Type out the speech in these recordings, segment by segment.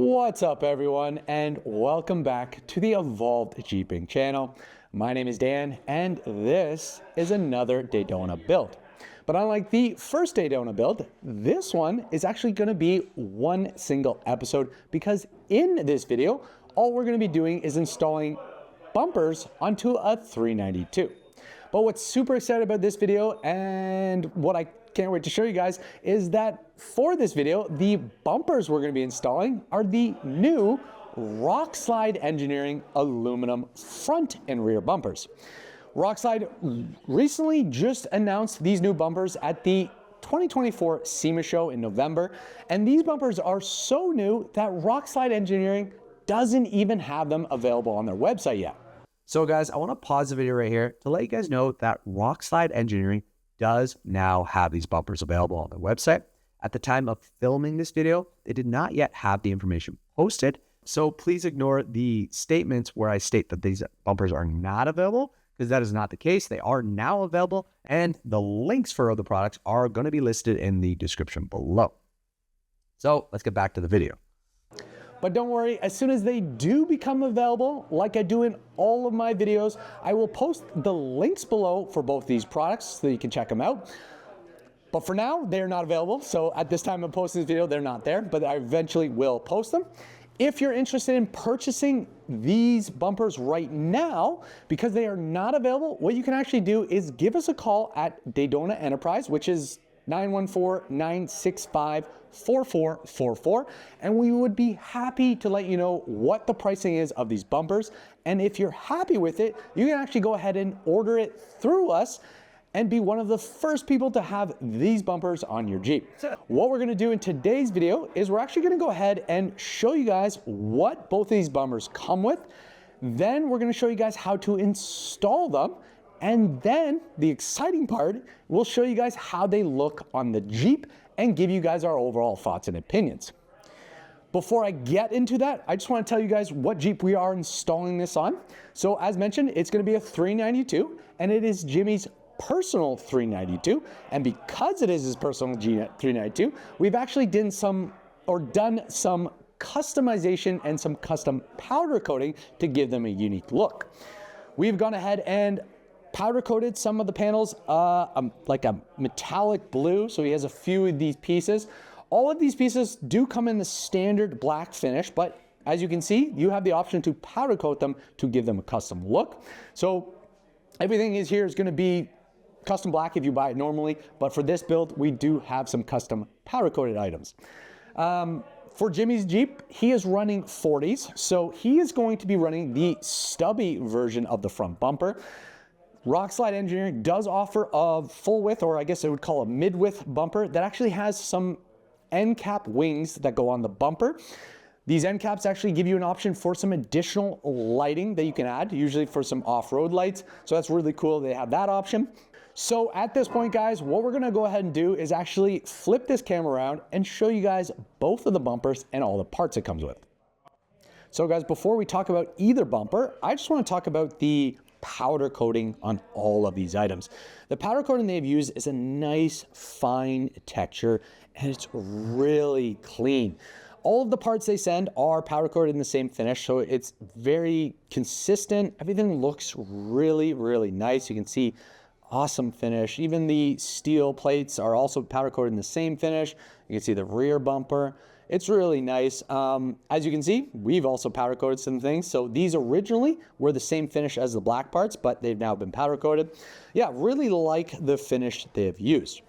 What's up everyone, and welcome back to the Evolved Jeeping channel. My name is Dan and this is another Dedona build. But unlike the first Dedona build, this one is actually going to be one single episode because in this video, all we're going to be doing is installing bumpers onto a 392. But what's super excited about this video and what I can't wait to show you guys is that for this video, the bumpers we're going to be installing are the new Rockslide Engineering aluminum front and rear bumpers. Rockslide recently just announced these new bumpers at the 2024 SEMA show in November, and these bumpers are so new that Rockslide Engineering doesn't even have them available on their website yet. So guys, I want to pause the video right here to let you guys know that Rockslide Engineering does now have these bumpers available on their website. At the time of filming this video, they did not yet have the information posted, so please ignore the statements where I state that these bumpers are not available, because that is not the case. They are now available, and the links for other products are going to be listed in the description below. So let's get back to the video. But don't worry, as soon as they do become available, like I do in all of my videos, I will post the links below for both these products so you can check them out. But for now, they're not available. So at this time of posting this video, they're not there, but I eventually will post them. If you're interested in purchasing these bumpers right now, because they are not available, what you can actually do is give us a call at Dedona Enterprise, which is 914-965-4444, and we would be happy to let you know what the pricing is of these bumpers. And if you're happy with it, you can actually go ahead and order it through us and be one of the first people to have these bumpers on your Jeep. So what we're gonna do in today's video is we're actually gonna go ahead and show you guys what both of these bumpers come with. Then we're gonna show you guys how to install them. And then the exciting part, we'll show you guys how they look on the Jeep and give you guys our overall thoughts and opinions. Before I get into that, I just want to tell you guys what Jeep we are installing this on. So as mentioned, it's going to be a 392, and it is Jimmy's personal 392. And because it is his personal 392, we've actually done some customization and some custom powder coating to give them a unique look. We've gone ahead and powder coated some of the panels like a metallic blue, so he has a few of these pieces. All of these pieces do come in the standard black finish, but as you can see, you have the option to powder coat them to give them a custom look. So everything here is going to be custom black if you buy it normally, but for this build, we do have some custom powder coated items. For Jimmy's Jeep, he is running 40s, so he is going to be running the stubby version of the front bumper. Rockslide Engineering does offer a full width, or I guess I would call a mid-width bumper that actually has some end cap wings that go on the bumper. These end caps actually give you an option for some additional lighting that you can add, usually for some off-road lights. So that's really cool. They have that option. So at this point, guys, what we're gonna go ahead and do is actually flip this camera around and show you guys both of the bumpers and all the parts it comes with. So guys, before we talk about either bumper, I just want to talk about the powder coating on all of these items. The powder coating they've used is a nice fine texture and it's really clean. All of the parts they send are powder coated in the same finish, so it's very consistent. Everything looks really, really nice. You can see awesome finish. Even the steel plates are also powder coated in the same finish. You can see the rear bumper. It's really nice. As you can see, we've also powder coated some things. So these originally were the same finish as the black parts, but they've now been powder coated. Yeah, really like the finish they've used.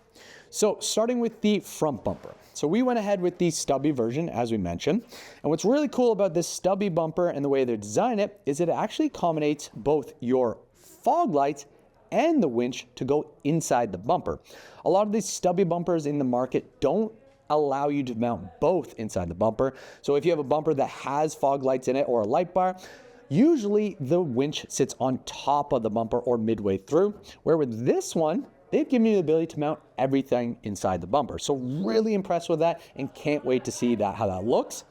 So starting with the front bumper. So we went ahead with the stubby version, as we mentioned. And what's really cool about this stubby bumper and the way they design it is it actually accommodates both your fog lights and the winch to go inside the bumper. A lot of these stubby bumpers in the market don't allow you to mount both inside the bumper. So if you have a bumper that has fog lights in it or a light bar, usually the winch sits on top of the bumper or midway through, where with this one, they've given you the ability to mount everything inside the bumper. So really impressed with that and can't wait to see how that looks.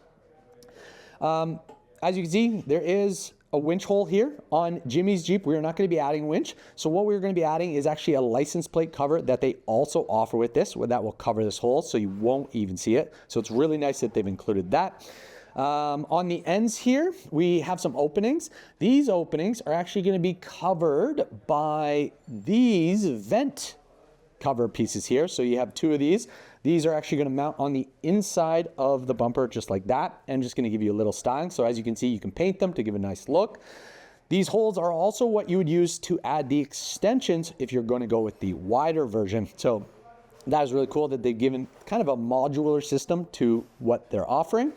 As you can see, there is a winch hole here on Jimmy's Jeep. We are not going to be adding winch. So what we're going to be adding is actually a license plate cover that they also offer with this, where that will cover this hole so you won't even see it. So it's really nice that they've included that. On the ends here, we have some openings. These openings are actually going to be covered by these vent cover pieces here. So you have two of these. These are actually going to mount on the inside of the bumper just like that, and just going to give you a little styling. So as you can see, you can paint them to give a nice look. These holes are also what you would use to add the extensions if you're going to go with the wider version. So that is really cool that they've given kind of a modular system to what they're offering.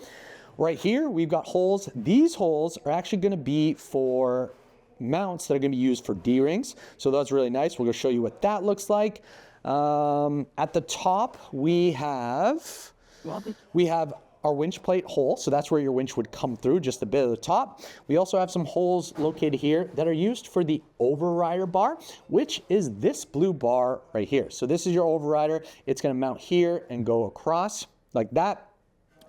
Right here, we've got holes. These holes are actually going to be for mounts that are going to be used for D-rings. So that's really nice. We're going to show you what that looks like. At the top, we have our winch plate hole. So that's where your winch would come through, just a bit of the top. We also have some holes located here that are used for the overrider bar, which is this blue bar right here. So this is your overrider. It's going to mount here and go across like that.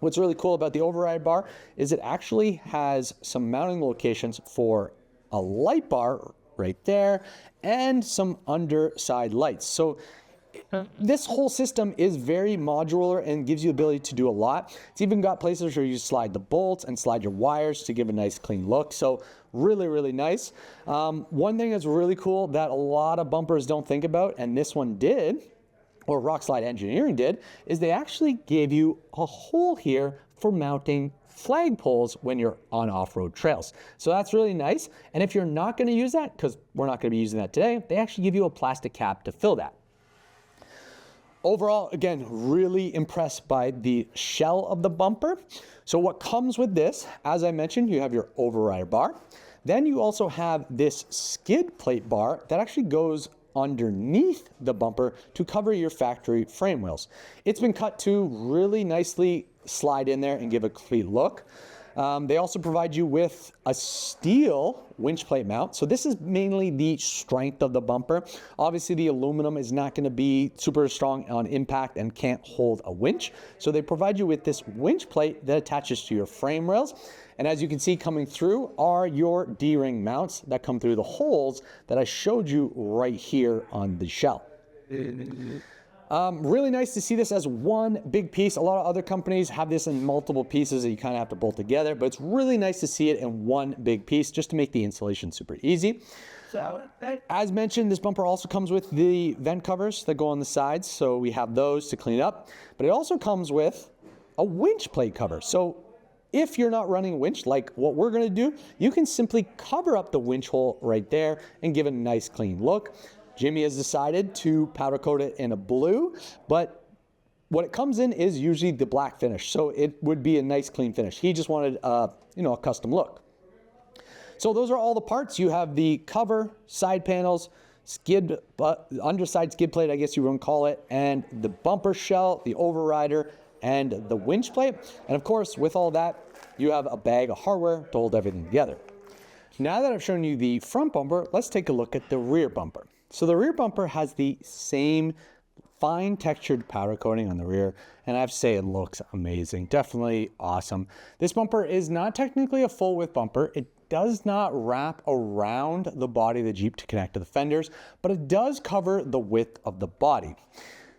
What's really cool about the override bar is it actually has some mounting locations for a light bar right there and some underside lights. So this whole system is very modular and gives you the ability to do a lot. It's even got places where you slide the bolts and slide your wires to give a nice clean look. So really, really nice. One thing that's really cool that a lot of bumpers don't think about, and this one did, or Rockslide Engineering did, is they actually gave you a hole here for mounting flagpoles when you're on off-road trails. So that's really nice. And if you're not going to use that, because we're not going to be using that today, they actually give you a plastic cap to fill that. Overall, again, really impressed by the shell of the bumper. So what comes with this, as I mentioned, you have your overrider bar. Then you also have this skid plate bar that actually goes underneath the bumper to cover your factory frame wheels. It's been cut to really nicely slide in there and give a clean look. They also provide you with a steel winch plate mount. So this is mainly the strength of the bumper. Obviously the aluminum is not going to be super strong on impact and can't hold a winch. So they provide you with this winch plate that attaches to your frame rails. And as you can see coming through are your D-ring mounts that come through the holes that I showed you right here on the shell. Really nice to see this as one big piece. A lot of other companies have this in multiple pieces that you kind of have to bolt together, but it's really nice to see it in one big piece just to make the installation super easy. So, as mentioned, this bumper also comes with the vent covers that go on the sides, so we have those to clean up, but it also comes with a winch plate cover. So if you're not running a winch like what we're going to do, you can simply cover up the winch hole right there and give it a nice clean look. Jimmy has decided to powder coat it in a blue, but what it comes in is usually the black finish. So it would be a nice clean finish. He just wanted a custom look. So those are all the parts. You have the cover, side panels, skid, underside skid plate, I guess you want to call it, and the bumper shell, the overrider, and the winch plate. And of course, with all that, you have a bag of hardware to hold everything together. Now that I've shown you the front bumper, let's take a look at the rear bumper. So the rear bumper has the same fine textured powder coating on the rear, and I have to say it looks amazing. Definitely awesome. This bumper is not technically a full width bumper. It does not wrap around the body of the Jeep to connect to the fenders, but it does cover the width of the body.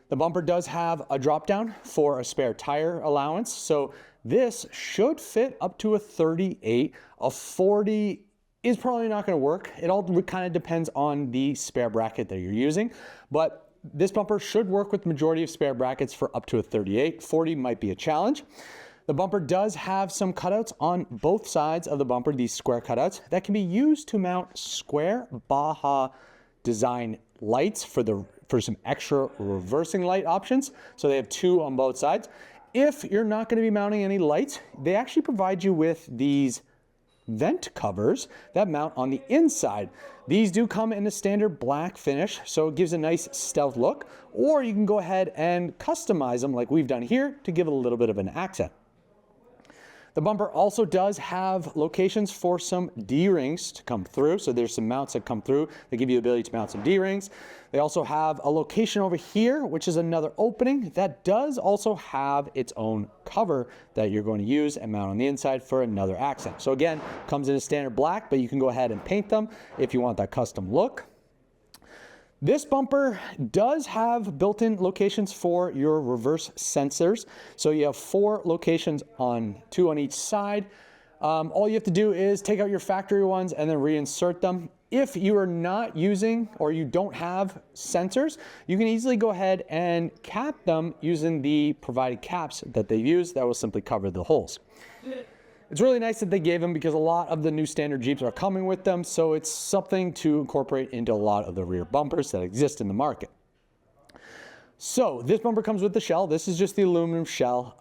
The bumper does have a drop down for a spare tire allowance, so this should fit up to a 38. A 40 is probably not going to work. It all kind of depends on the spare bracket that you're using, but this bumper should work with the majority of spare brackets for up to a 38. 40 might be a challenge. The bumper does have some cutouts on both sides of the bumper, these square cutouts, that can be used to mount square Baja design lights for some extra reversing light options. So they have two on both sides. If you're not going to be mounting any lights, they actually provide you with these vent covers that mount on the inside. These do come in a standard black finish, so it gives a nice stealth look, or you can go ahead and customize them like we've done here to give it a little bit of an accent. The bumper also does have locations for some D-rings to come through. So there's some mounts that come through that give you the ability to mount some D-rings. They also have a location over here, which is another opening that does also have its own cover that you're going to use and mount on the inside for another accent. So again, comes in a standard black, but you can go ahead and paint them if you want that custom look. This bumper does have built-in locations for your reverse sensors. So you have 4 locations on 2 on each side. All you have to do is take out your factory ones and then reinsert them. If you are not using or you don't have sensors, you can easily go ahead and cap them using the provided caps that they use that will simply cover the holes. It's really nice that they gave them because a lot of the new standard Jeeps are coming with them, so it's something to incorporate into a lot of the rear bumpers that exist in the market. So this bumper comes with the shell. This is just the aluminum shell.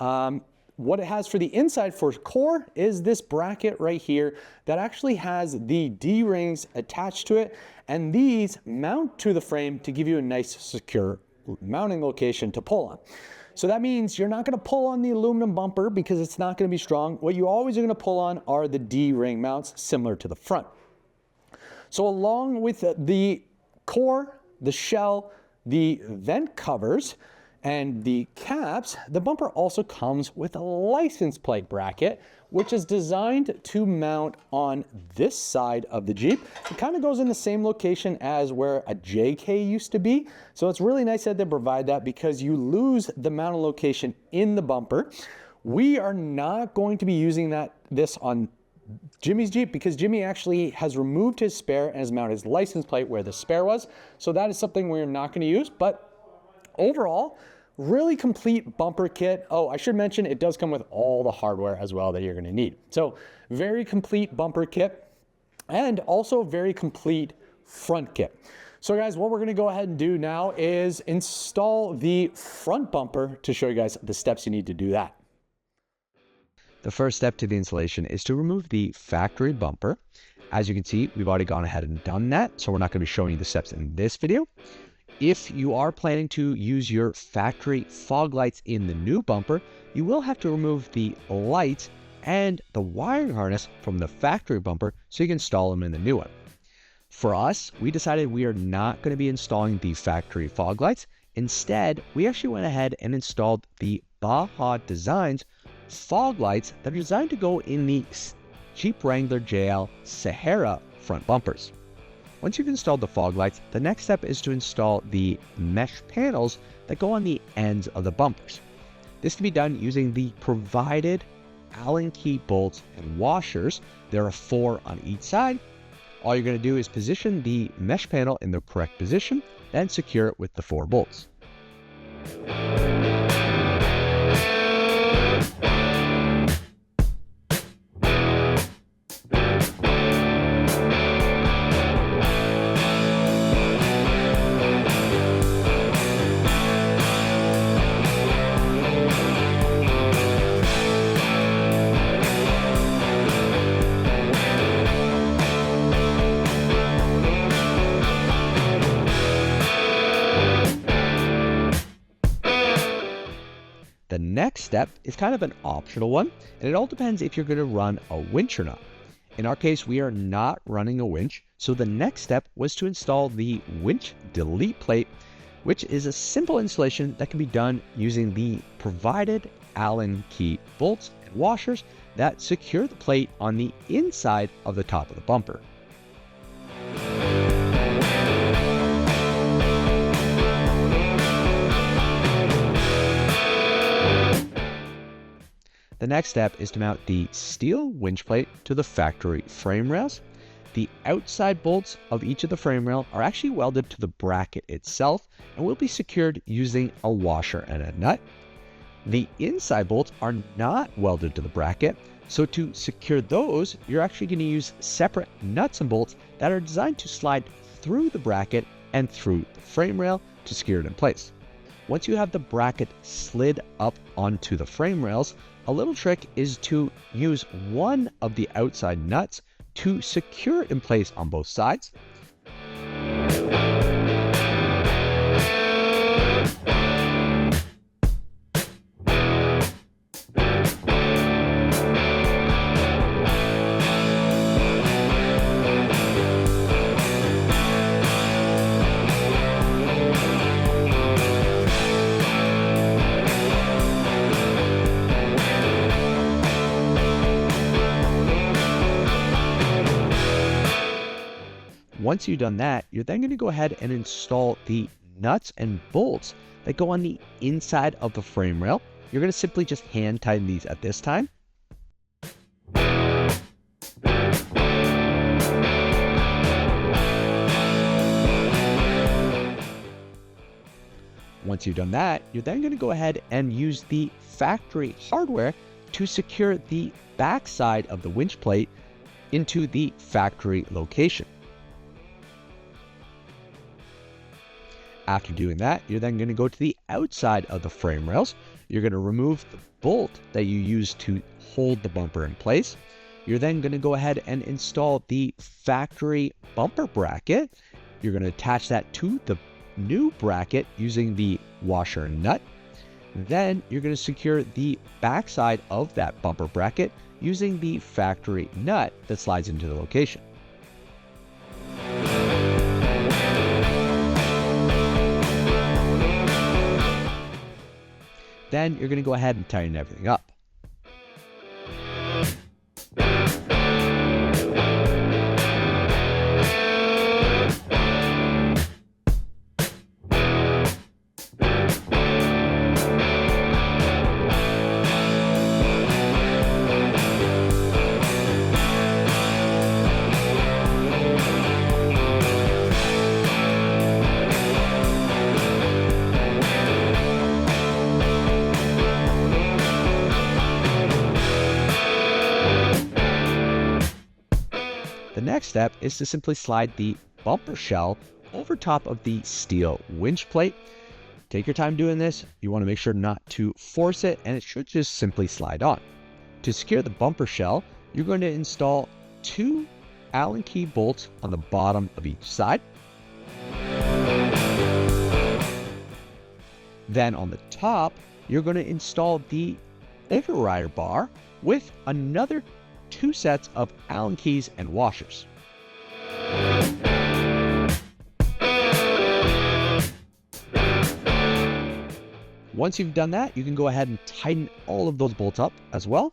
What it has for the inside for core is this bracket right here that actually has the D-rings attached to it, and these mount to the frame to give you a nice secure mounting location to pull on. So that means you're not going to pull on the aluminum bumper because it's not going to be strong. What you always are going to pull on are the D-ring mounts similar to the front. So along with the core, the shell, the vent covers, and the caps, the bumper also comes with a license plate bracket, which is designed to mount on this side of the Jeep. It kind of goes in the same location as where a JK used to be. So it's really nice that they provide that because you lose the mounting location in the bumper. We are not going to be using this on Jimmy's Jeep because Jimmy actually has removed his spare and has mounted his license plate where the spare was. So that is something we're not going to use, but overall, really complete bumper kit. Oh, I should mention it does come with all the hardware as well that you're going to need. So very complete bumper kit and also very complete front kit. So guys, what we're going to go ahead and do now is install the front bumper to show you guys the steps you need to do that. The first step to the installation is to remove the factory bumper. As you can see, we've already gone ahead and done that, so we're not going to be showing you the steps in this video. If you are planning to use your factory fog lights in the new bumper, you will have to remove the lights and the wiring harness from the factory bumper so you can install them in the new one. For us, we decided we are not going to be installing the factory fog lights. Instead, we actually went ahead and installed the Baja Designs fog lights that are designed to go in the Jeep Wrangler JL Sahara front bumpers. Once you've installed the fog lights, the next step is to install the mesh panels that go on the ends of the bumpers. This can be done using the provided Allen key bolts and washers. There are 4 on each side. All you're going to do is position the mesh panel in the correct position, then secure it with the 4 bolts. The next step is kind of an optional one, and it all depends if you're going to run a winch or not. In our case, we are not running a winch, so the next step was to install the winch delete plate, which is a simple installation that can be done using the provided Allen key bolts and washers that secure the plate on the inside of the top of the bumper. The next step is to mount the steel winch plate to the factory frame rails. The outside bolts of each of the frame rails are actually welded to the bracket itself and will be secured using a washer and a nut. The inside bolts are not welded to the bracket, so to secure those, you're actually going to use separate nuts and bolts that are designed to slide through the bracket and through the frame rail to secure it in place. Once you have the bracket slid up onto the frame rails, a little trick is to use one of the outside nuts to secure it in place on both sides. Once you've done that, you're then going to go ahead and install the nuts and bolts that go on the inside of the frame rail. You're going to simply just hand tighten these at this time. Once you've done that, you're then going to go ahead and use the factory hardware to secure the back side of the winch plate into the factory location. After doing that, you're then going to go to the outside of the frame rails. You're going to remove the bolt that you use to hold the bumper in place. You're then going to go ahead and install the factory bumper bracket. You're going to attach that to the new bracket using the washer and nut. Then you're going to secure the backside of that bumper bracket using the factory nut that slides into the location. Then you're going to go ahead and tighten everything up. The next step is to simply slide the bumper shell over top of the steel winch plate. Take your time doing this. You want to make sure not to force it, and it should just simply slide on. To secure the bumper shell, you're going to install 2 Allen key bolts on the bottom of each side. Then on the top, you're going to install the overrider bar with another 2 sets of Allen keys and washers. Once you've done that, you can go ahead and tighten all of those bolts up as well.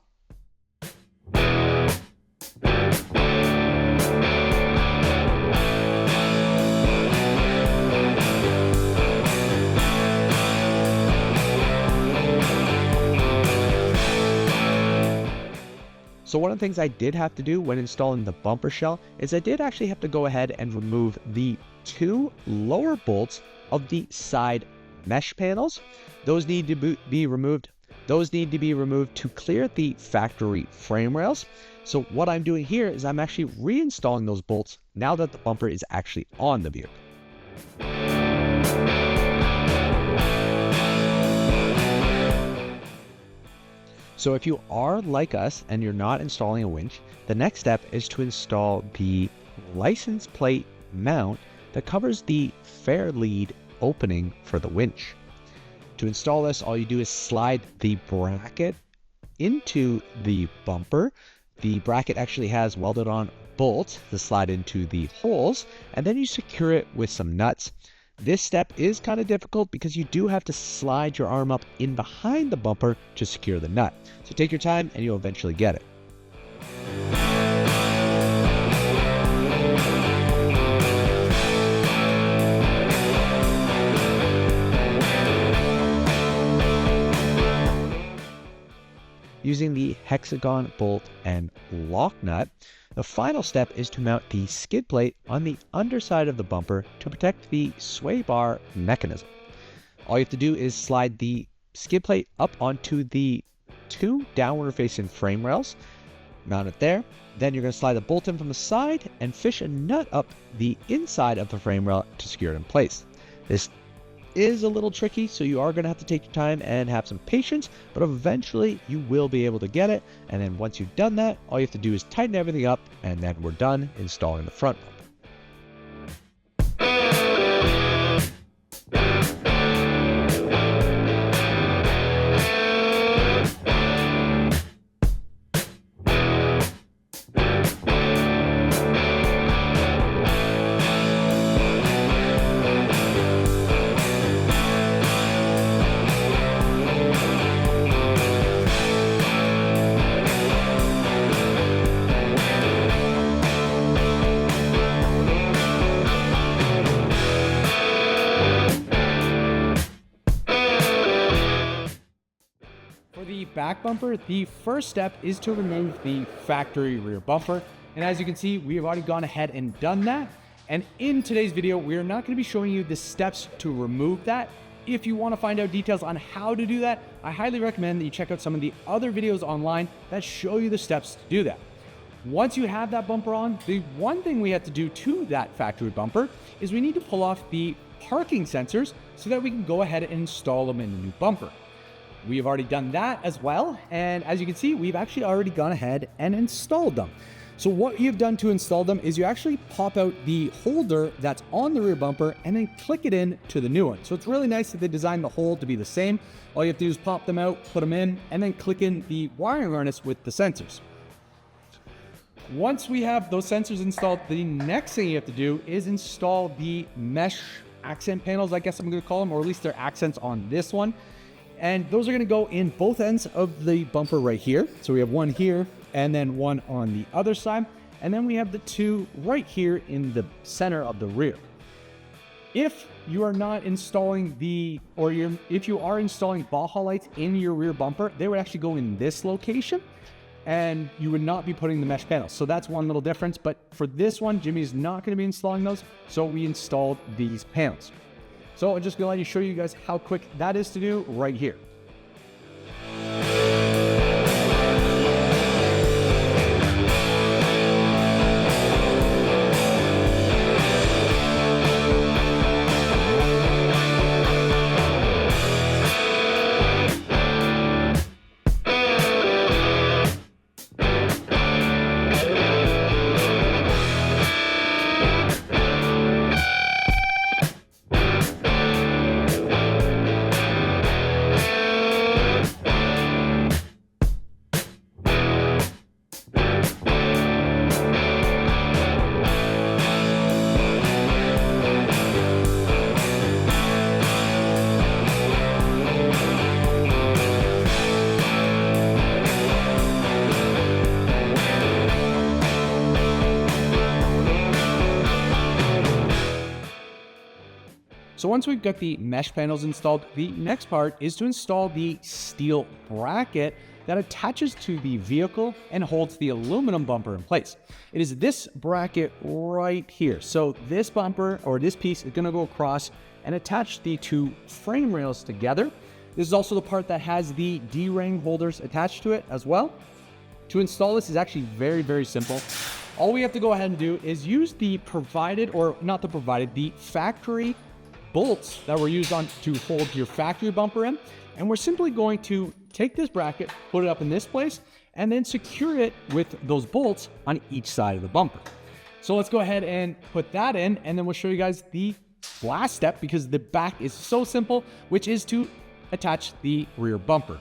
So one of the things I did have to do when installing the bumper shell is I did actually have to go ahead and remove the 2 lower bolts of the side mesh panels. Those need to be removed. Those need to be removed to clear the factory frame rails. So what I'm doing here is I'm actually reinstalling those bolts now that the bumper is actually on the vehicle. So if you are like us and you're not installing a winch, the next step is to install the license plate mount that covers the fair lead opening for the winch. To install this, all you do is slide the bracket into the bumper. The bracket actually has welded on bolts to slide into the holes, and then you secure it with some nuts. This step is kind of difficult because you do have to slide your arm up in behind the bumper to secure the nut. So take your time and you'll eventually get it. Using the hexagon bolt and lock nut, the final step is to mount the skid plate on the underside of the bumper to protect the sway bar mechanism. All you have to do is slide the skid plate up onto the 2 downward facing frame rails, mount it there. Then you're going to slide the bolt in from the side and fish a nut up the inside of the frame rail to secure it in place. This is a little tricky, so you are going to have to take your time and have some patience, but eventually you will be able to get it. And then once you've done that, all you have to do is tighten everything up, and then we're done installing the front bumper. back bumper, the first step is to remove the factory rear bumper. And as you can see, we have already gone ahead and done that. And in today's video, we are not going to be showing you the steps to remove that. If you want to find out details on how to do that, I highly recommend that you check out some of the other videos online that show you the steps to do that. Once you have that bumper on, the one thing we have to do to that factory bumper is we need to pull off the parking sensors so that we can go ahead and install them in the new bumper. We have already done that as well, and as you can see, we've actually already gone ahead and installed them. So what you've done to install them is you actually pop out the holder that's on the rear bumper and then click it in to the new one. So it's really nice that they designed the hole to be the same. All you have to do is pop them out, put them in, and then click in the wiring harness with the sensors. Once we have those sensors installed, the next thing you have to do is install the mesh accent panels, I guess I'm going to call them, or at least they're accents on this one. And those are going to go in both ends of the bumper right here. So we have one here and then one on the other side. And then we have the two right here in the center of the rear. If you are not installing if you are installing Baja lights in your rear bumper, they would actually go in this location and you would not be putting the mesh panels. So that's one little difference. But for this one, Jimmy is not going to be installing those. So we installed these panels. So I'm just going to show you guys how quick that is to do right here. So once we've got the mesh panels installed, the next part is to install the steel bracket that attaches to the vehicle and holds the aluminum bumper in place. It is this bracket right here. So this bumper, or this piece, is going to go across and attach the two frame rails together. This is also the part that has the D-ring holders attached to it as well. To install this is actually very, very simple. All we have to go ahead and do is use the factory bolts that were used to hold your factory bumper in. And we're simply going to take this bracket, put it up in this place, and then secure it with those bolts on each side of the bumper. So let's go ahead and put that in, and then we'll show you guys the last step, because the back is so simple, which is to attach the rear bumper.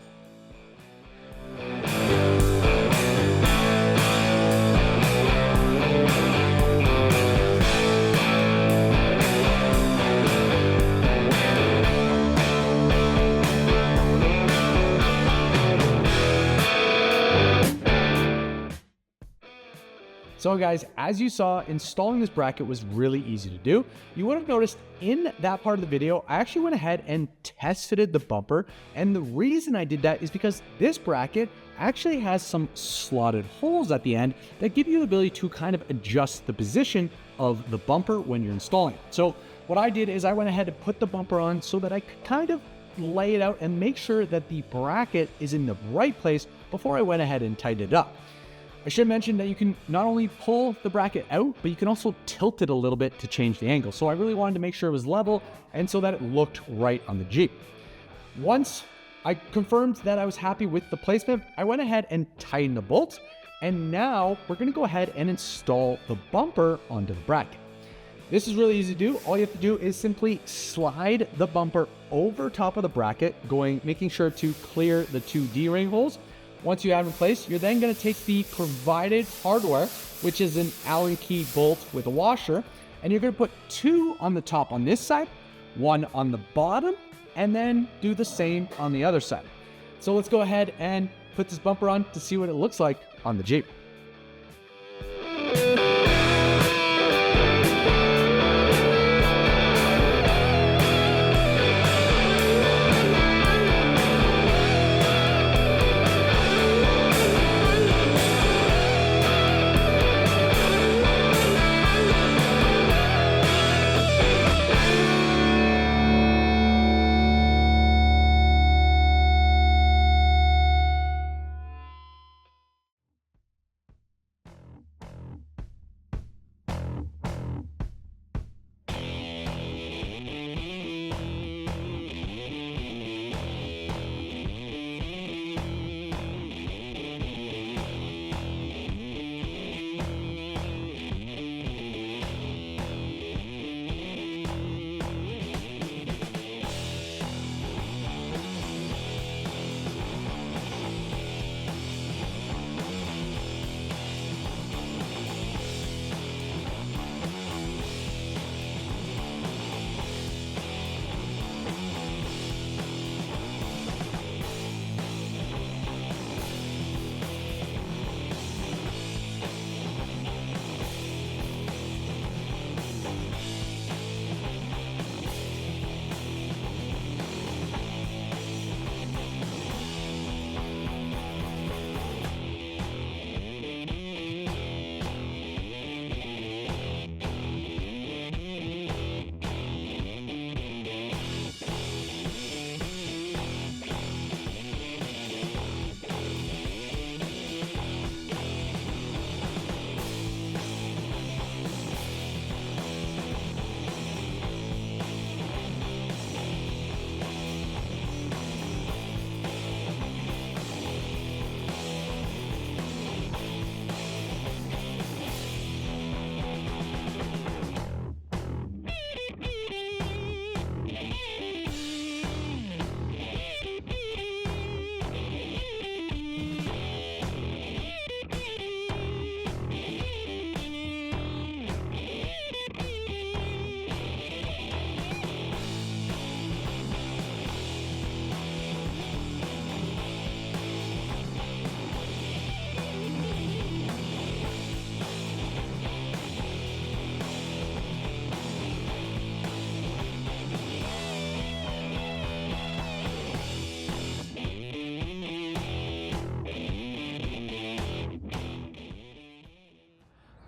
So guys, as you saw, installing this bracket was really easy to do. You would have noticed in that part of the video, I actually went ahead and test fitted the bumper. And the reason I did that is because this bracket actually has some slotted holes at the end that give you the ability to kind of adjust the position of the bumper when you're installing it. So what I did is I went ahead and put the bumper on so that I could kind of lay it out and make sure that the bracket is in the right place before I went ahead and tightened it up. I should mention that you can not only pull the bracket out, but you can also tilt it a little bit to change the angle. So I really wanted to make sure it was level and so that it looked right on the Jeep. Once I confirmed that I was happy with the placement, I went ahead and tightened the bolts. And now we're going to go ahead and install the bumper onto the bracket. This is really easy to do. All you have to do is simply slide the bumper over top of the bracket, making sure to clear the two D-ring holes. Once you have it in place, you're then going to take the provided hardware, which is an Allen key bolt with a washer, and you're going to put two on the top on this side, one on the bottom, and then do the same on the other side. So let's go ahead and put this bumper on to see what it looks like on the Jeep.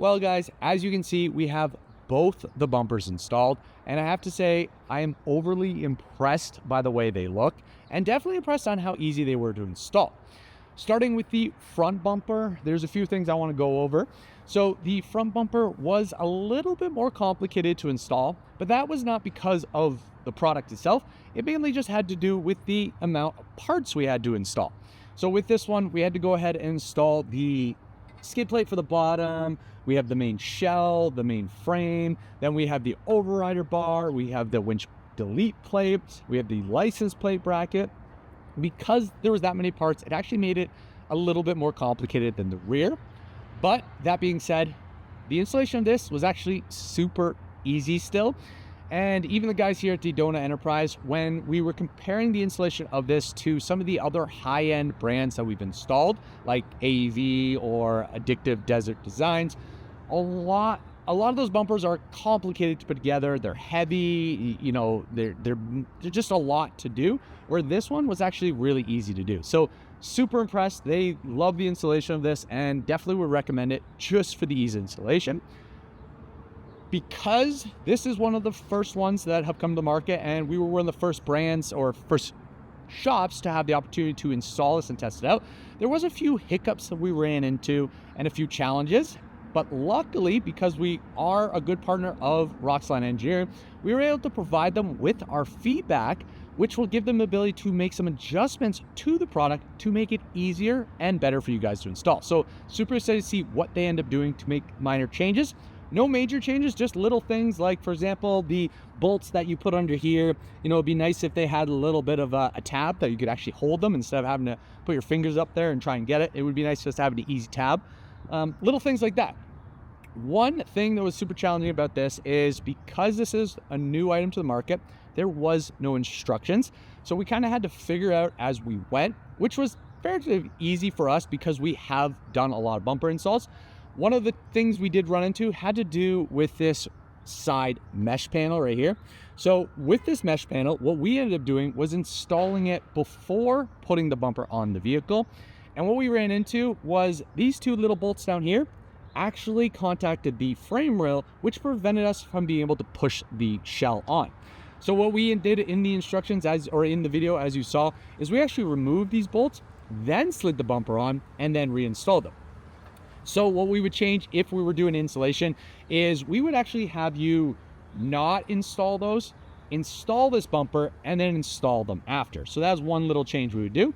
Well, guys, as you can see, we have both the bumpers installed, and I have to say I am overly impressed by the way they look, and definitely impressed on how easy they were to install. Starting with the front bumper, there's a few things I want to go over. So the front bumper was a little bit more complicated to install, but that was not because of the product itself. It mainly just had to do with the amount of parts we had to install. So with this one, we had to go ahead and install the skid plate for the bottom. We have the main shell, the main frame. Then we have the overrider bar. We have the winch delete plate. We have the license plate bracket. Because there was that many parts, it actually made it a little bit more complicated than the rear. But that being said, the installation of this was actually super easy still. And even the guys here at Dedona Enterprise, when we were comparing the installation of this to some of the other high-end brands that we've installed, like AEV or Addictive Desert Designs, a lot of those bumpers are complicated to put together. They're heavy, you know, they're just a lot to do, where this one was actually really easy to do. So super impressed. They love the installation of this and definitely would recommend it just for the ease of installation. Because this is one of the first ones that have come to market, and we were one of the first brands or first shops to have the opportunity to install this and test it out, there was a few hiccups that we ran into and a few challenges. But luckily, because we are a good partner of Roxline Engineering, we were able to provide them with our feedback, which will give them the ability to make some adjustments to the product to make it easier and better for you guys to install. So super excited to see what they end up doing to make minor changes. No major changes, just little things like, for example, the bolts that you put under here. You know, it'd be nice if they had a little bit of a tab that you could actually hold them instead of having to put your fingers up there and try and get it. It would be nice just to have an easy tab. Little things like that. One thing that was super challenging about this is because this is a new item to the market, there was no instructions. So we kind of had to figure out as we went, which was fairly easy for us because we have done a lot of bumper installs. One of the things we did run into had to do with this side mesh panel right here. So with this mesh panel, what we ended up doing was installing it before putting the bumper on the vehicle. And what we ran into was these two little bolts down here actually contacted the frame rail, which prevented us from being able to push the shell on. So what we did in the instructions, or in the video as you saw, is we actually removed these bolts, then slid the bumper on, and then reinstalled them. So what we would change if we were doing installation is we would actually have you not install those, install this bumper, and then install them after. So that's one little change we would do.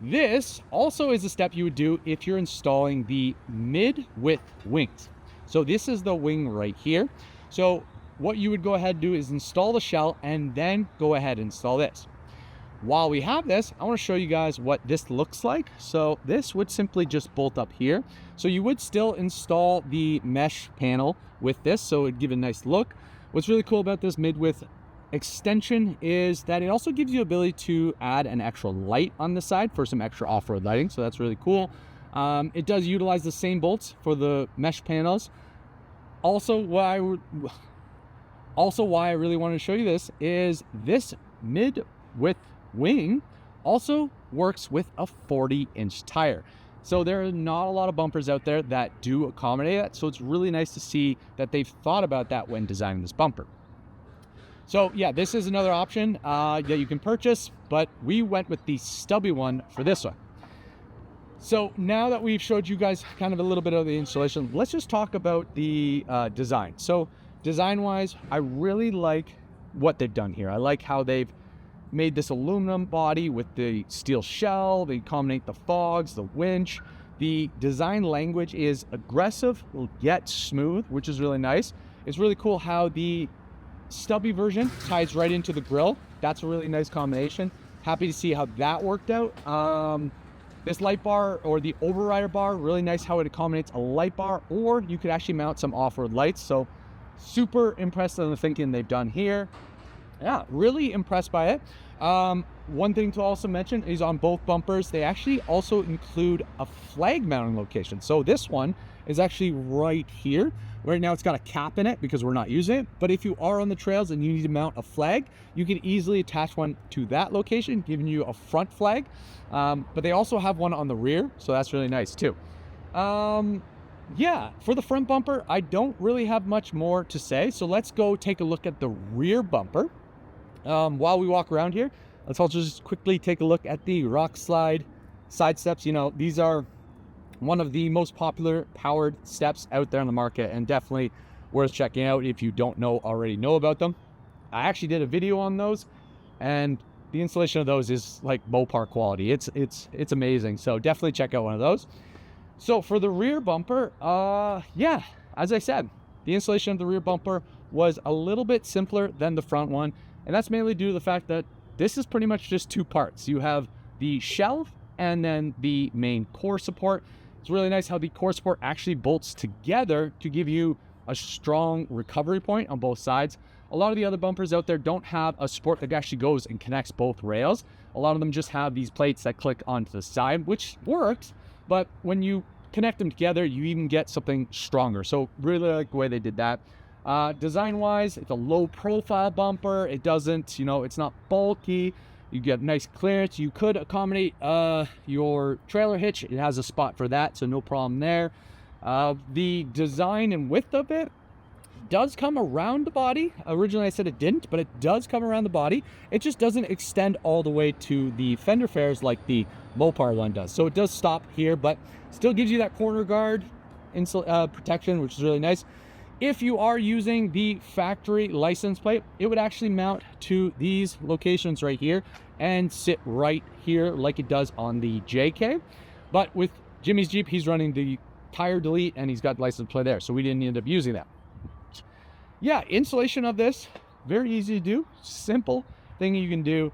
This also is a step you would do if you're installing the mid-width wings. So this is the wing right here. So what you would go ahead and do is install the shell and then go ahead and install this. While we have this, I want to show you guys what this looks like. So this would simply just bolt up here. So you would still install the mesh panel with this, so it'd give a nice look. What's really cool about this mid-width extension is that it also gives you ability to add an extra light on the side for some extra off-road lighting. So that's really cool. It does utilize the same bolts for the mesh panels. Also, why I really wanted to show you this is this mid-width wing also works with a 40-inch tire. So there are not a lot of bumpers out there that do accommodate that. So it's really nice to see that they've thought about that when designing this bumper. So yeah, this is another option that you can purchase, but we went with the stubby one for this one. So now that we've showed you guys kind of a little bit of the installation, let's just talk about the design. So design-wise, I really like what they've done here. I like how they've made this aluminum body with the steel shell. They accommodate the fogs, the winch. The design language is aggressive yet smooth, which is really nice. It's really cool how the stubby version ties right into the grill. That's a really nice combination. Happy to see how that worked out. This light bar, or the overrider bar, really nice how it accommodates a light bar, or you could actually mount some off-road lights. So super impressed on the thinking they've done here. Yeah, really impressed by it. One thing to also mention is on both bumpers, they actually also include a flag mounting location. So this one is actually right here. Right now it's got a cap in it because we're not using it. But if you are on the trails and you need to mount a flag, you can easily attach one to that location, giving you a front flag. But they also have one on the rear, so that's really nice too. yeah, for the front bumper, I don't really have much more to say. So let's go take a look at the rear bumper. While we walk around here, let's also just quickly take a look at the Rockslide side steps. You know, these are one of the most popular powered steps out there on the market, and definitely worth checking out if you don't already know about them. I actually did a video on those, and the installation of those is like Mopar quality. It's amazing. So definitely check out one of those. So for the rear bumper, yeah, as I said, the installation of the rear bumper was a little bit simpler than the front one. And that's mainly due to the fact that this is pretty much just two parts. You have the shelf and then the main core support. It's really nice how the core support actually bolts together to give you a strong recovery point on both sides. A lot of the other bumpers out there don't have a support that actually goes and connects both rails. A lot of them just have these plates that click onto the side, which works, but when you connect them together, you even get something stronger. So really like the way they did that. Design wise, it's a low profile bumper. It doesn't, you know, it's not bulky. You get nice clearance. You could accommodate your trailer hitch. It has a spot for that, so no problem there. The design and width of it does come around the body. Originally I said it didn't, but it does come around the body. It just doesn't extend all the way to the fender flares like the Mopar one does. So it does stop here, but still gives you that corner guard protection, which is really nice. If you are using the factory license plate, it would actually mount to these locations right here and sit right here like it does on the JK. But with Jimmy's Jeep, he's running the tire delete and he's got the license plate there, so we didn't end up using that. Yeah, installation of this, very easy to do, simple thing you can do.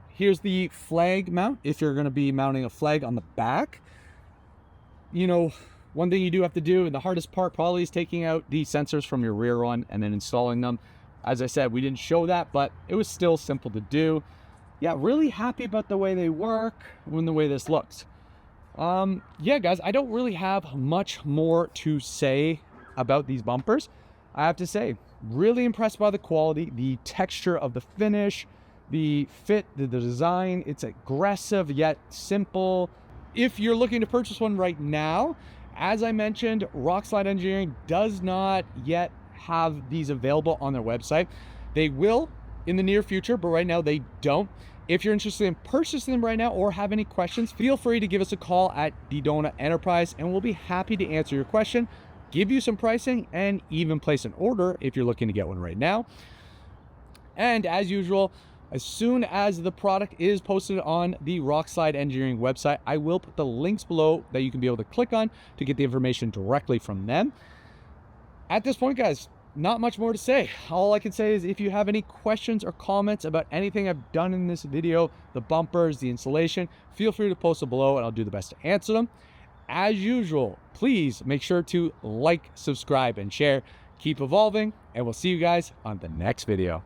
Here's the flag mount if you're going to be mounting a flag on the back. You know, one thing you do have to do, and the hardest part probably, is taking out the sensors from your rear one and then installing them. As I said, we didn't show that, but it was still simple to do. Yeah, really happy about the way they work and the way this looks. Yeah, guys, I don't really have much more to say about these bumpers. I have to say, really impressed by the quality, the texture of the finish, the fit, the design. It's aggressive yet simple. If you're looking to purchase one right now, as I mentioned, Rockslide Engineering does not yet have these available on their website. They will in the near future, but right now they don't. If you're interested in purchasing them right now or have any questions, feel free to give us a call at Dedona Enterprise and we'll be happy to answer your question, give you some pricing, and even place an order if you're looking to get one right now. And as usual, as soon as the product is posted on the Rockslide Engineering website, I will put the links below that you can be able to click on to get the information directly from them. At this point, guys, not much more to say. All I can say is if you have any questions or comments about anything I've done in this video, the bumpers, the installation, feel free to post it below and I'll do the best to answer them. As usual, please make sure to like, subscribe, and share. Keep evolving, and we'll see you guys on the next video.